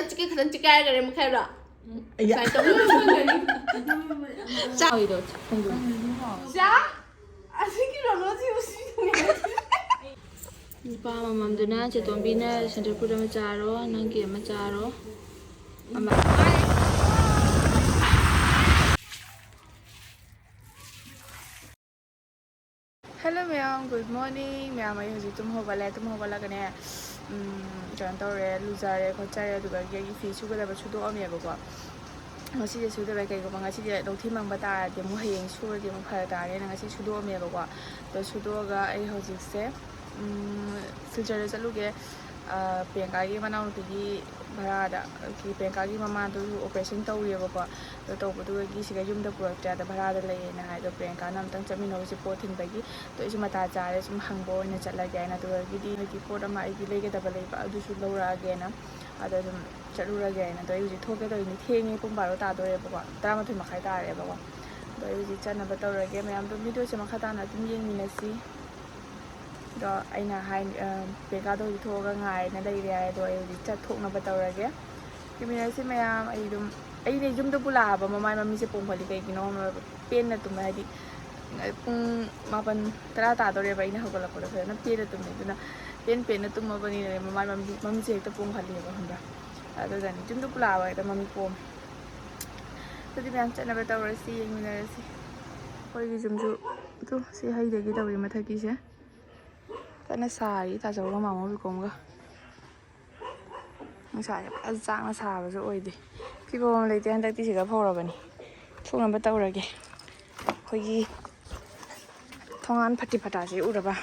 खतन चिकाय करे मुखेरा साइ तो चाइदो चा 아직이 러러지 오시네 Ba mamamduna chetombina center pura macharo nangi macharo ama Hello ma'am, good morning. Ma'am, I hope tum hogala kane jan tawre luzare khochare duga gi fi suga da chudo ame ba ko ngasi je sudo ba kai ko ngasi je dongthi mang ba ta de mu hayeng su de mu phara ta ne ngasi sudo ame ba ko to sudo ga ai hojik se silchare chaluge penka gi manao gi bharada ki penka gi mama do operation tawre ba ko to tawbu du gi siga yum da purak ta da bharada lai na ha do penka nam tang chami no si pothin ba gi to isu mata jare sum hangbo na chala ga na to gi di gi pot ama gi lege da ba lai ba du su lora ga na ada dum chalura ga na to yu ji thoke to ni thengi pum baro ta do re ba ko ta ma thoi ma khai ta re ba ko to yu ji chana ba taw ra ge mayam to video se ma khata na tum yeng ni na si do aina hai penka do ji thoga ngai na dai re do yu ji chat thok na ba taw ra ge ki mi na si mayam ai dum ai ne jum do pula ba mamai mami se pong phali kai ki no pen na tum hai di pung mapan tara ta do re ba ina hogala ko na pe na tum ni na pen na tum ma bani re mamai mami se ta pong phali ba handa ado dan jum do pula ba ta mami pom to di mayam chana ba taw ra si yeng ni na si hoi gi jum ju to si hai de gi taw ri ma tha ki se kana sari ta jaw ga ma mo bi kom ga sa ya azang na sa ba jo oi de pi bo le te han tak ti si ga phau ra ba ni thong na ba taw ra ge hoi gi thongan phati phata si u ra ba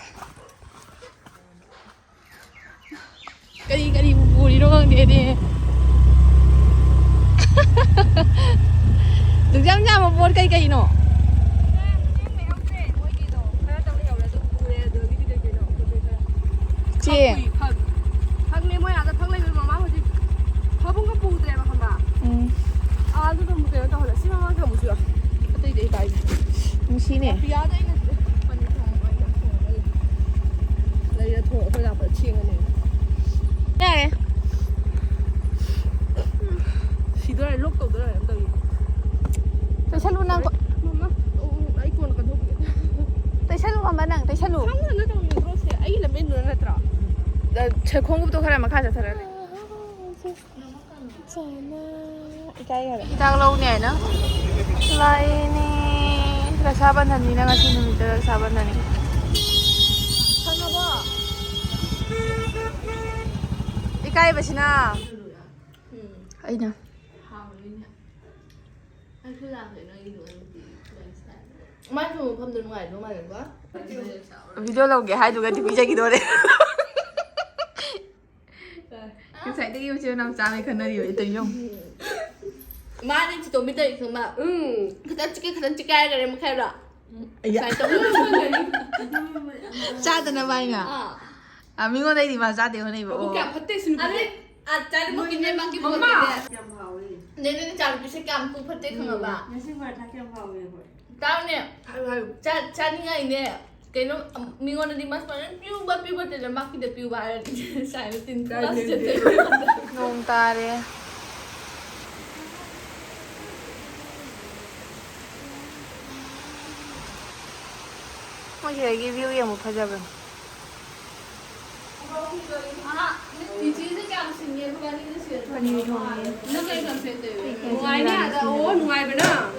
kari buri ro gang de de Được jam một bột cây nọ. Chị. Phăng lên mới à, phăng lên với mama hồi chị. Phăng bung cái bù tè mà không bà. À, tôi không biết tao hỏi là xin mama cái một sữa. Cái đấy cái. Không xin nè. Bây giờ đây là phần thùng đây. Đây là thùng phải làm phải chiên cái này. Nè. Chỉ tôi này lúc cầu tôi này em từ. Tại sao luôn năng có mama ấy còn cần thuốc tại sao luôn mà năng tại sao luôn không là nó trong những cái xe ấy là bên nữa là trọ chơi không có tôi khai mà khai ra thật đấy cái này đang lâu nè nữa lại nè là sao bên thành gì đang xin mình tới sao bên này thân nó bơ cái vậy xin à ấy nè Mai thường không được ngoài đúng mà quá. Video lâu kìa hai đứa thì bị chạy cái đồ đấy. Cái sải tích yêu chưa năm sáng này khẩn đi vậy tình không? Mai nên chỉ tụi mình tới không mà. Cái khẩn chikai cái này mà khai rồi. Sải tụi cha tên là bao nhiêu? À mình ngồi đây thì mà ra tiền hơn này bộ. Cảm phát tết xin. À cha đi một cái này mang cái bộ này. Nên cha đi sẽ cảm cũng phát tết không hả bà? Nên xin mời thằng kem vào về rồi. Tao nè, cha đi ngay nè, cái nó mình ngon đi mas mà nó piu bát để mắc cái piu bài xài nó tin class chết nông ta đấy. Mọi người cái view em một pha giờ vâng. Thì chỉ sẽ cảm sinh nhiên và những cái chuyện thôi. Nó cái cảm sẽ từ ngoài nè, ô ngoài bên đó.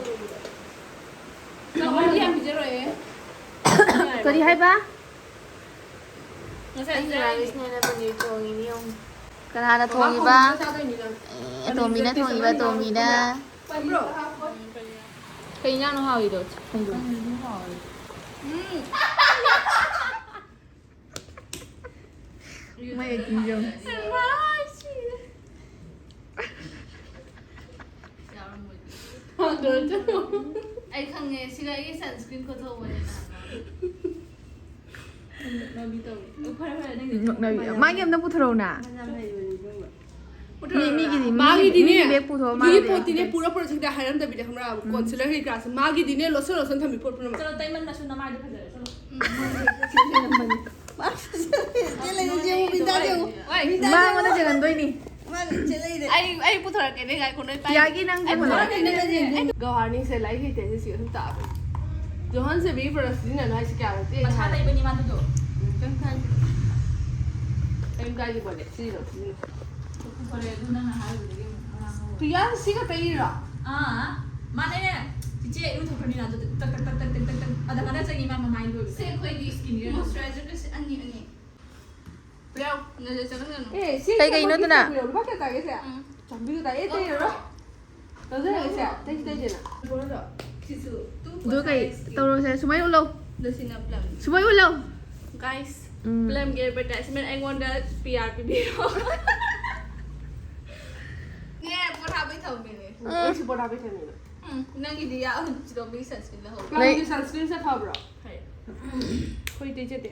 Tadi hai ba? Anh là cái này là phần gì thùng gì không? Cái này là thùng gì ba? Thùng gì đó thùng gì ba thùng gì đó? Cái nhang nó hao gì được? Không được. Mày kinh dương. Được chứ. Anh không nghe xin cái sunscreen của tôi mà mai em đang puthro na mi cái gì magi dine bag puthro magi pot dine pura project da haram da bide hamra concealer hi class magi dine lotion thami pot pura chalo tai man na sunna mai de phajare chalo ये ले जे वो बिंदा जे वो बिंदा मा मने जगन दोई नि ai puthora ke ne gai khonoi pai yagi nang je Gawani se lai hi te si hum ta ba Johan se bi for sin na si ka te ma dai bani ma do em ga ji bole si ro si pore du na ha ru tu ya si ka tai ra ma ne che ru thapani na to tak tak tak tak tak tak ada kana changi ma mai do se khoi di skin ni moisturizer ke ani Bro, na je chang na eh si Kai no tu na ba ka ka ke se chambi ka e te ro to se ke se te te je na bo ro sisu tu do kai toro se sumai ulo the sinna plan sumai ulo guys plan ge advertisement I want the PRP video ne pora bai thau me ne si bo ra be the ni nang gi dia chiro bi sunscreen la ho ka ni sunscreen se pha bro hai khoi te je te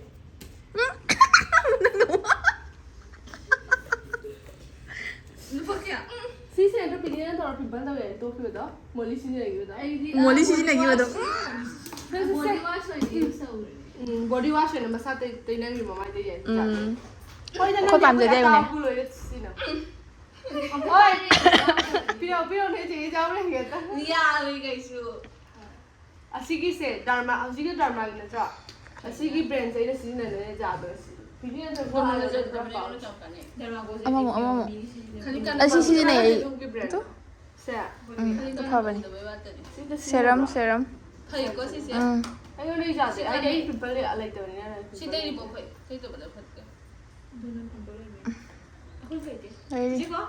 nu pa kya si se to pili na to pimple da ve to phi da moli si ne gi da moli si na gi wado body wash ho di sa ure body wash ne masa te te na gi mama de ye oi da ko pam je de ne ku lo ye si na oi pio ne je ja le ge ta ya le gai su asigi se dharma asigi dharma gi na tra asigi brand se ne si na ne ja ba si pili na to ko ko na na je ja da pa ne no ka ne derma go se amamo khali kan asi si na to to se to phabani da bai wat ne serum serum thai ko si se ai yo ne ja se ai dai pimple le alai to ne na si dai bo phai thai to bada phat ka khol phai de ai si ko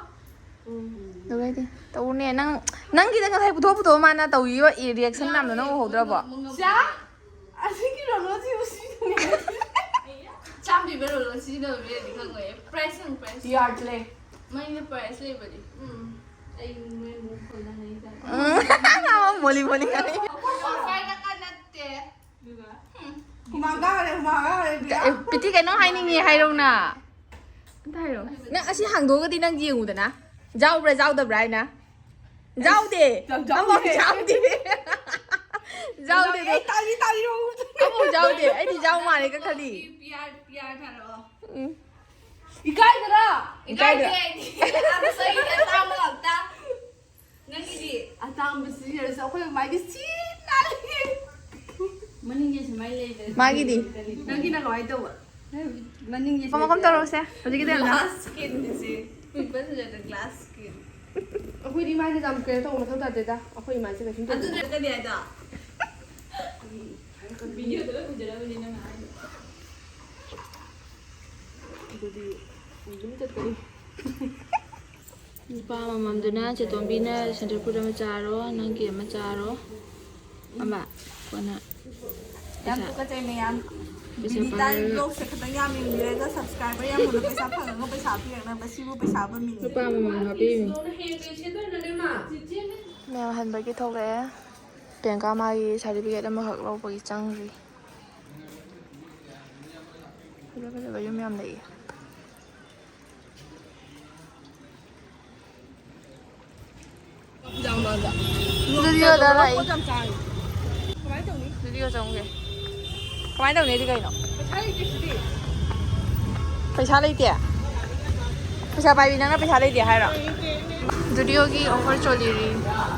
do kai di tau ne nang gi da ka thai puto mana tau yi wa reaction nam no ho dra ba ja asigi ro no si usi ne cham bi bero lo si do be di khang ngai price and price yar le mai ne price le badi ai me mo khol na nei da moli moli ka offer na ka natte duga humaga le piti kai no hai ni ngi hai rong na thai ro na asi hang do ga di nang jingu da na jau da brai na jau de amo jau de jau de tali ro amo jau de ai di jau ma le ka khali pr tha ro ikai da ikai de am sai da ta mo ta nang gi di atang bisi ye sa khoi mai di si na le maning ye samai le de ma gi di nang gi na loi to maning ye kom taro se hoji gi de na glass skin dise people se da glass skin akhoi di mai ni jam ke to ma thau ta de da akhoi mai se ka sin adu da dia da video da ku jara ni na ai di yum ta tari nupa mamamduna chetombina centerpura macharo nangi macharo ama kona yam ko chai me yam Bita vlog se khatang yam min dire ga subscriber yam mo paisa phang ga paisa pi na basi bu paisa ba min nupa mamam happy me han ba gi thok le penka ma gi certificate ama hak lo ba gi chang ri ba yum yam dei video da lại video giống kìa cái máy đầu này đi cây nó phải xả lấy tiền phải xả bài vì nó phải xả lấy tiền hay rồi video cái offer cho đi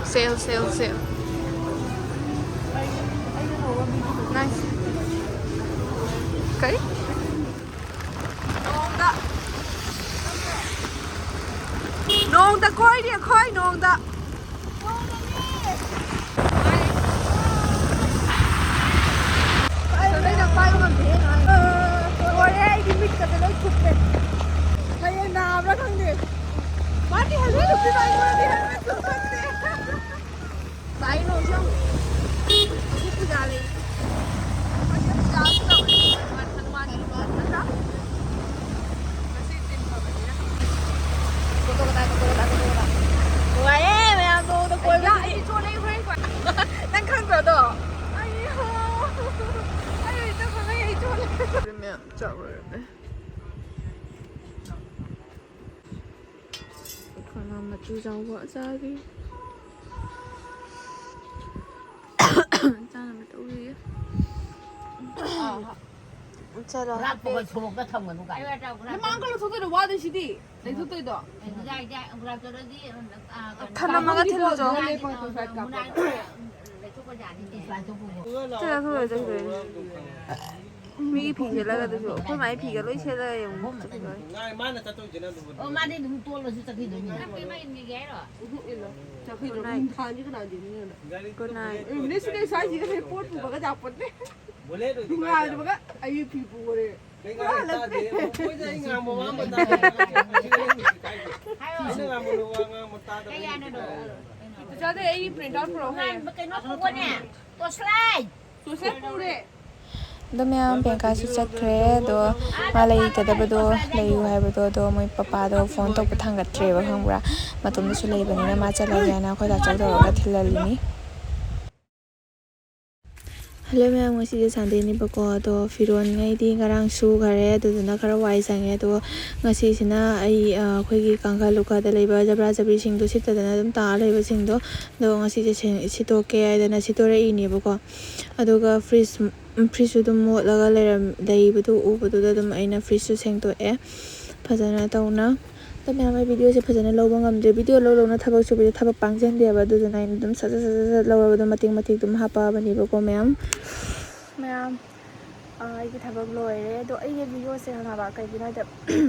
sale nice cái nong ta khói đi khói nong ta đây là quay con thế này ngồi đây thì mình cần phải chụp này hay nào đó thằng gì bắt đi hay biết được cái này mà đi hay biết được cái này tay nó không cái gì này ngoài em mày đồ đồ quên lại đi cho đây quên quả đang khăn vào đó 그러면 짜버렸네. 그나마 주장 와사비. 짠하면 또 우리. ꯆꯠꯂꯣ ꯔꯥꯛꯄꯒ ꯁꯣꯔꯣꯛꯇ ꯊꯝꯒꯅꯨ ꯀꯥꯏ ꯃꯥꯡ ꯀꯜꯂ ꯊꯣꯛꯇꯣꯏꯗꯣ ꯋꯥꯗꯣꯏꯁꯤꯗꯤ ꯂꯩꯊꯣꯛꯇꯣꯏꯗꯣ ꯊꯅꯝꯃꯒ ꯊꯤꯜꯂꯨꯆꯣ ꯆꯠꯂ ꯊꯣꯛꯂ ꯆꯠꯈꯤꯗꯣꯏꯅꯤ ꯃꯤꯒꯤ ꯐꯤ ꯁꯦꯠꯂꯒ ꯑꯗꯨꯁꯨ ꯑꯩꯈꯣꯏ ꯃꯥꯒꯤ ꯐꯤꯒ ꯂꯣꯏ ꯁꯦꯠꯂꯒ ꯌꯦꯡꯉꯨ ꯆꯠꯈꯤꯗꯣꯏꯅꯤ ꯑꯣ ꯃꯥꯗꯤ ꯑꯗꯨꯝ ꯇꯣꯜꯂꯁꯨ ꯆꯠꯈꯤꯗꯣꯏꯅꯤ ꯒꯨꯗ ꯅꯥꯏꯠ ꯁꯤꯗ ꯁ꯭ꯋꯥꯏꯁꯤꯒ ꯄꯣꯠ ꯄꯨꯕꯒ ꯆꯥꯄꯣꯠꯅꯦ ꯅꯨꯡꯉꯥꯏꯕꯒ ꯑꯩꯒꯤ ꯐꯤ ꯄꯨꯈꯔꯦ ꯆꯥꯗꯦ ꯑꯩꯒꯤ ꯄ꯭ꯔꯤꯟꯠ ꯑꯥꯎꯠ ꯄꯨꯔꯛꯑꯣ ꯀꯩꯅꯣ ꯄꯨꯕꯅꯦ ꯇꯣꯁꯂꯥꯏ ꯇꯨꯁꯦ ꯄꯨꯔꯦ ꯑꯗꯣ ꯃꯌꯥꯝ ꯄꯦꯡꯀꯥꯁꯨ ꯆꯠꯈ꯭ꯔꯦ ꯑꯗꯣ ꯃꯥ ꯂꯩꯒꯗꯕꯗꯣ ꯂꯩꯌꯨ ꯍꯥꯏꯕꯗꯣ ꯑꯗꯣ ꯃꯣꯏ ꯄꯄꯥꯗꯣ ꯐꯣꯟ ꯇꯧꯕ ꯊꯥꯡꯒꯠꯇ꯭ꯔꯦꯕ ꯈꯪꯕ꯭ꯔꯥ ꯃꯇꯣꯝꯗꯁꯨ ꯂꯩꯕꯅꯤꯅ ꯃꯥ ꯆꯠꯂꯒꯦꯅ ꯑꯩꯈꯣꯏ ꯗꯥꯆꯧ ꯇꯧꯔꯒ ꯊꯤꯜꯍꯜꯂꯤꯅꯤ ꯍꯜꯂꯣ ꯃꯌꯥꯝ ꯉꯁꯤꯗꯤ ꯁꯟꯗꯦꯅꯦꯕꯀꯣ ꯑꯗꯣ ꯐꯤꯔꯣꯟꯉꯩꯗꯤ ꯉꯔꯥꯡ ꯁꯨꯈꯔꯦ ꯑꯗꯨꯗꯨꯅ ꯈꯔ ꯋꯥꯏ ꯁꯪꯉꯦ ꯑꯗꯣ ꯉꯁꯤꯁꯤꯅ ꯑꯩꯈꯣꯏꯒꯤ ꯀꯥꯡꯈꯜ ꯂꯨꯈꯥꯗ ꯂꯩꯕ ꯖꯕ꯭ꯔꯥ ꯖꯕ꯭ꯔꯤꯁꯤꯡꯗꯣ ꯁꯤꯠꯇꯗꯅ ꯑꯗꯨꯝ ꯇꯥꯔ ꯂꯩꯕꯁꯤꯡꯗꯣ ꯑꯗꯣ ꯉꯁꯤꯁꯦ ꯁꯤꯠꯇꯣꯛꯀꯦ ꯍꯥꯏꯗꯅ ꯁꯤꯠꯇꯣꯔꯛꯏꯅꯦꯕꯀꯣ ꯑꯗꯨꯒ ꯐ꯭ꯔꯤꯖꯁꯨ ꯑꯗꯨꯝ ꯃꯣꯠꯂꯒ ꯂꯩꯕꯗꯨ ꯎꯕꯗꯨꯗ ꯑꯗꯨꯝ ꯑꯩꯅ ꯐ꯭ꯔꯤꯖꯁꯨ ꯁꯦꯡꯗꯣꯛꯑꯦ ꯐꯖꯅ ꯇꯧꯅ ꯑꯗꯣ ꯃꯌꯥꯝ ꯑꯩ ꯚꯤꯗꯤꯑꯣꯁꯦ ꯐꯖꯅ ꯂꯧꯕ ꯉꯝꯗ꯭ꯔꯦ ꯚꯤꯗꯤꯑꯣ ꯂꯧꯅ ꯊꯕꯛ ꯁꯨꯕꯁꯦ ꯊꯕꯛ ꯄꯥꯡꯁꯤꯟꯗꯦꯕ ꯑꯗꯨꯗꯨꯅ ꯑꯩꯅ ꯑꯗꯨꯝ ꯁꯠ ꯂꯧꯔꯕꯗꯣ ꯃꯇꯦꯛ ꯑꯗꯨꯝ ꯍꯥꯞꯄꯛꯑꯕꯅꯦꯕꯀꯣ ꯃꯌꯥꯝ ꯑꯩꯒꯤ ꯊꯕꯛ ꯂꯣꯏꯔꯦ ꯑꯗꯣ ꯑꯩꯒꯤ ꯚꯤꯗꯤꯑꯣꯁꯦ ꯈꯪꯉꯕ ꯀꯩꯒꯤꯅꯣ ꯍꯥꯏꯗ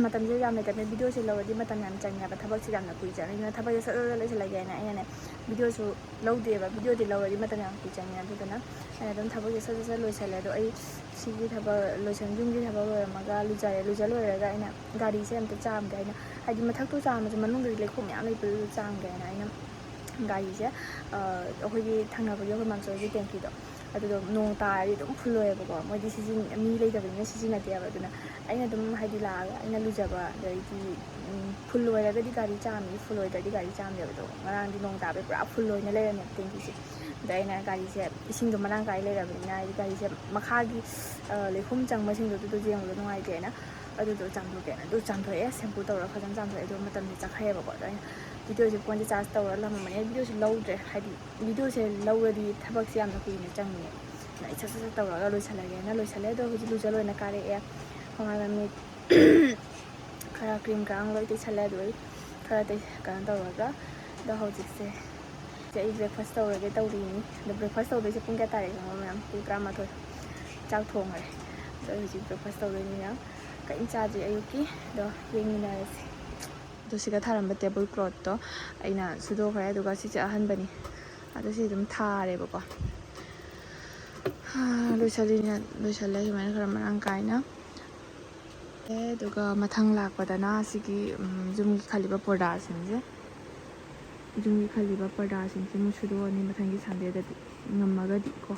ꯃꯇꯝꯁꯦ ꯌꯥꯝ ꯂꯩꯇꯕꯅꯤ ꯚꯤꯗꯤꯑꯣꯁꯦ ꯂꯧꯔꯗꯤ ꯃꯇꯝ ꯌꯥꯝ ꯆꯪꯉꯦꯕ ꯊꯕꯛꯁꯦ ꯌꯥꯝꯅ ꯀꯨꯏ ꯆꯪꯉꯦ ꯊꯕꯛꯁꯦ ꯁꯠ ꯂꯣꯏꯁꯤꯜꯂꯒꯦ ꯍꯥꯏꯅ ꯑꯩꯅꯅꯦ ꯚꯤꯗꯤꯑꯣꯁꯨ ꯂꯧꯗꯦꯕ ꯚꯤꯗꯤꯑꯣꯗꯤ ꯂꯧꯔꯗꯤ ꯃꯇꯝ ꯌꯥꯝ ꯀꯨꯏ ꯆꯪꯉꯦ ꯑꯗꯨꯗꯨꯅ ꯑꯩꯅ ꯑꯗꯨꯝ ꯊꯕꯛꯁꯦ ꯁꯠ ꯂꯣꯏꯁꯤꯜꯂꯦ ꯑꯗꯣ ꯑꯩ ꯁꯤꯒꯤ ꯊꯕꯛ ꯌꯨꯝꯒꯤ ꯊꯕꯛ ꯂꯣꯏꯔꯝꯃꯒ ꯂꯨꯖ ꯂꯣꯏꯔꯒ ꯑꯩꯅ ꯒꯥꯔꯤꯁꯦ ꯑꯝꯇ ꯆꯥꯝꯒꯦ ꯍꯥꯏꯅ ꯍꯥꯏꯗꯤ ꯃꯊꯛꯇꯣ ꯆꯥꯝꯃꯁꯨ ꯃꯅꯨꯡꯗꯗꯤ ꯂꯩꯈꯣꯝ ꯃꯌꯥꯝ ꯂꯩꯕꯗꯨ ꯆꯥꯝꯒꯦ ꯍꯥꯏꯅ ꯑꯩꯅ ꯒꯥꯔꯤꯁꯦ ꯑꯩꯈꯣꯏꯒꯤ ꯊꯪꯅꯕꯒꯤ ꯑꯩꯈꯣꯏ ꯃꯥꯝꯆꯧꯒꯤ ꯇꯦꯡꯀꯤꯗꯣ ꯑꯗꯨꯗꯣ ꯅꯣꯡ ꯇꯥꯔꯗꯤ ꯑꯗꯨꯝ ꯐꯨꯜꯂꯣꯏꯑꯦꯕꯀꯣ ꯃꯣꯏꯗꯤ ꯃꯤ ꯂꯩꯇꯕꯅꯤꯅ ꯁꯤꯖꯤꯟꯅꯗꯦꯕ ꯑꯗꯨꯅ ꯑꯩꯅ ꯑꯗꯨꯝ ꯍꯥꯏꯗꯤ ꯂꯥꯛꯑꯒ ꯑꯩꯅ ꯂꯨꯖꯕ ꯑꯗꯩꯗꯤ ꯐꯨꯜ ꯑꯣꯏꯔꯒꯗꯤ ꯒꯥꯔꯤ ꯆꯥꯝꯃꯤ ꯐꯨꯜ ꯑꯣꯏꯗ꯭ꯔꯗꯤ ꯒꯥꯔꯤ ꯆꯥꯝꯗꯦꯕ ꯑꯗꯣ ꯉꯔꯥꯡꯗꯤ ꯅꯣꯡ ꯇꯥꯕꯩ ꯄꯨꯔꯥ ꯐꯨꯜ ꯑꯣꯏꯅ ꯂꯩꯔꯝꯃꯦꯕ ꯇꯦꯡꯀꯤꯁꯦ ꯑꯗ ꯑꯩꯅ ꯒꯥꯔꯤꯁꯦ ꯏꯁꯤꯡꯗꯣ ꯃꯔꯥꯡ ꯀꯥꯏ ꯂꯩꯔꯕꯅꯤꯅ ꯍꯥꯏꯗꯤ ꯒꯥꯔꯤꯁꯦ ꯃꯈꯥꯒꯤ ꯂꯩꯈꯣꯝ ꯆꯪꯕꯁꯤꯡꯗꯣ ꯑꯗꯨꯗꯣ ꯌꯦꯡꯕꯗꯣ ꯅꯨꯡꯉꯥꯏꯇꯦꯅ ꯑꯗꯨꯗꯣ ꯆꯥꯝꯊꯣꯛꯀꯦꯅ ꯑꯗꯨ ꯆꯥꯝꯊꯣꯛꯑꯦ ꯁꯦꯝꯄꯨ ꯇꯧꯔꯒ ꯐꯖꯅ ꯆꯥꯝꯊꯣꯛꯑꯦ ꯑꯗꯣ ꯃꯇꯝꯁꯦ ꯆꯠꯈ꯭ꯔꯦꯕꯀꯣ ꯑꯗꯣ ꯑꯩꯅ ꯚꯤꯗꯤꯑꯣꯁꯦ ꯐꯣꯟꯁꯦ ꯆꯥꯔꯖ ꯇꯧꯔꯒ ꯊꯝꯃꯝꯕꯅꯦ ꯚꯤꯗꯤꯑꯣꯁꯦ ꯂꯧꯗ꯭ꯔꯦ ꯍꯥꯏꯗꯤ ꯚꯤꯗꯤꯑꯣꯁꯦ ꯂꯧꯔꯗꯤ ꯊꯕꯛꯁꯦ ꯌꯥꯝꯅ ꯀꯨꯏꯅ ꯆꯪꯉꯦ ꯑꯩ ꯁꯠ ꯇꯧꯔꯒ ꯂꯣꯏꯁꯤꯜꯂꯒꯦꯅ ꯂꯣꯏꯁꯤꯜꯂꯦ ꯑꯗꯣ ꯍꯧꯖꯤꯛ ꯂꯨꯖ ꯂꯣꯏꯅ ꯀꯥꯔꯛꯑꯦ ꯃꯉꯥꯜ ꯃꯃꯤꯠ ꯈꯔ ꯀ꯭ꯔꯤꯝ ꯂꯣꯏ ꯇꯩꯁꯜꯂꯦ ꯑꯗꯨ ꯈꯔ ꯀꯩꯅꯣ ꯇꯧꯔꯒ ꯑꯗꯣ ꯍꯧꯖꯤꯛꯁꯦ ꯑꯩ ꯕ꯭ꯔꯦꯛꯐꯥꯁ ꯇꯧꯔꯒꯦ ꯇꯧꯔꯤꯅꯤ ꯑꯗꯣ ꯕ꯭ꯔꯦꯛꯐꯥꯁ ꯇꯧꯗꯣꯏꯁꯦ ꯄꯨꯡ ꯀꯌꯥ ꯇꯥꯔꯦ ꯈꯪꯕ ꯃꯌꯥꯝ ꯄꯨꯡ 11 ꯆꯥꯛ ꯊꯣꯡꯈꯔꯦ ꯑꯗꯣ ꯑꯩ ꯍꯧꯖꯤꯛ ꯕ꯭ꯔꯦꯛꯐꯥꯁ ꯇꯧꯗꯣꯏꯅꯤ ꯃꯌꯥꯝ ꯀꯔꯤꯝ ꯆꯥꯗ꯭ꯔꯤ ꯑꯌꯨꯛꯀꯤ ꯑꯗꯣ ꯌꯦꯡꯃꯤꯟꯅꯔꯁꯤ ꯑꯗꯣ ꯁꯤꯗ ꯊꯥꯔꯝꯕ ꯇꯦꯕꯜ ꯀ꯭ꯂꯣꯠꯇꯣ ꯑꯩꯅ ꯁꯨꯗꯣꯛꯈ꯭ꯔꯦ ꯑꯗꯨꯒ ꯁꯤꯁꯦ ꯑꯍꯟꯕꯅꯤ ꯑꯗꯣ ꯁꯤ ꯑꯗꯨꯝ ꯊꯥꯔꯦꯕꯀꯣ ꯂꯣꯏꯁꯜꯂꯦ ꯁꯨꯃꯥꯏꯅ ꯈꯔ ꯃꯔꯥꯡ ꯀꯥꯏꯅ ꯑꯗꯨꯒ ꯃꯊꯪ ꯂꯥꯛꯄꯗꯅ ꯁꯤꯒꯤ ꯌꯨꯝꯒꯤ ꯈꯜꯂꯤꯕ ꯄꯔꯗꯥꯁꯤꯡꯁꯦ ꯑꯃꯨꯛ ꯁꯨꯗꯣꯛꯑꯅꯤ ꯃꯊꯪꯒꯤ ꯁꯟꯗꯦꯗꯗꯤ ꯉꯝꯃꯒꯗꯤ ꯀꯣ